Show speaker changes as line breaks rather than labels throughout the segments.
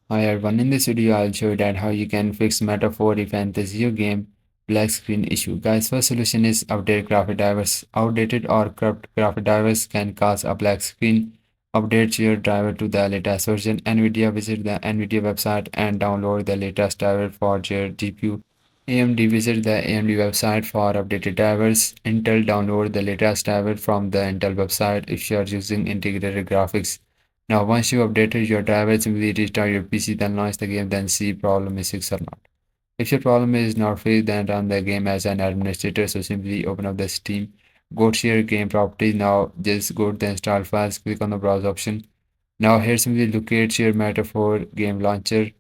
Hi everyone, in this video I'll show you that how you can fix Metaphor ReFantazio game black screen issue. Guys, first solution is update graphic drivers. Outdated or corrupt graphic drivers can cause a black screen. Update your driver to the latest version. NVIDIA, visit the NVIDIA website and download the latest driver for your GPU. AMD, visit the AMD website for updated drivers. Intel, download the latest driver from the Intel website if you are using integrated graphics. Now, once you updated your driver, simply restart your PC, then launch the game, then see problem is fixed or not. If your problem is not fixed, then run the game as an administrator. So simply open up the Steam, go to your game properties. Now just go to the install files, click on the browse option. Now here simply locate your Metaphor game launcher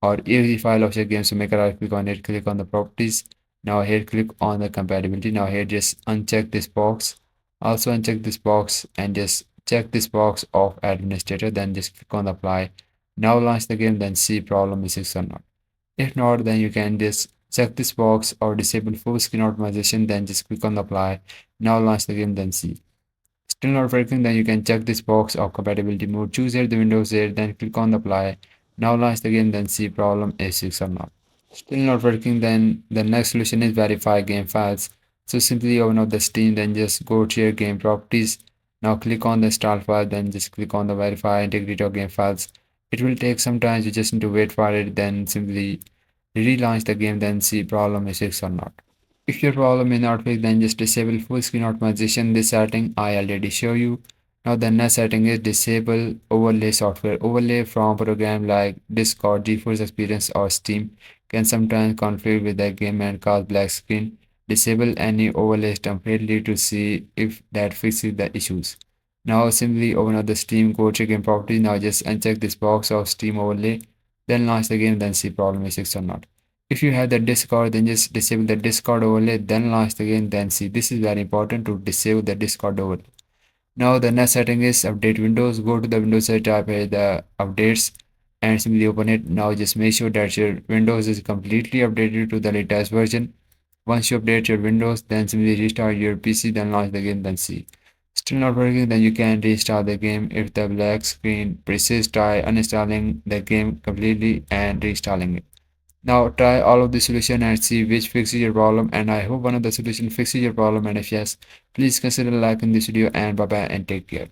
or exe file of your game. So make a right click on it, click on the properties. Now here click on the compatibility. Now here just uncheck this box. Also uncheck this box and just check this box of administrator. Then just click on apply. Now launch the game. Then see problem is fixed or not. If not, then you can just check this box or disable full screen optimization. Then just click on apply. Now launch the game. Then see. Still not working, then you can check this box of compatibility mode. Choose here the Windows here, then click on apply. Now launch the game, then see problem is fixed or not. Still not working, then the next solution is verify game files. So simply open up the Steam, then just go to your game properties. Now click on the install file, then just click on the verify integrity of game files. It will take some time, you just need to wait for it, then simply relaunch the game, then see problem is fixed or not. If your problem is not fixed, then just disable full screen optimization. This setting I already show you. Now the next setting is disable overlay software. Overlay from program like Discord, GeForce Experience or Steam can sometimes conflict with the game and cause black screen. Disable any overlays temporarily to see if that fixes the issues. Now simply open up the Steam, go to game properties. Now just uncheck this box of Steam overlay. Then launch the game, then see problem is fixed or not. If you have the Discord, then just disable the Discord overlay, then launch the game, then see. This is very important to disable the Discord overlay. Now the next setting is update Windows. Go to the Windows site, type here the updates and simply open it. Now just make sure that your Windows is completely updated to the latest version. Once you update your Windows, then simply restart your PC, then launch the game, then see. Still not working, then you can restart the game. If the black screen persists, try uninstalling the game completely and reinstalling it. Now try all of the solution and see which fixes your problem, and I hope one of the solution fixes your problem, and if yes, please consider liking this video, and bye bye and take care.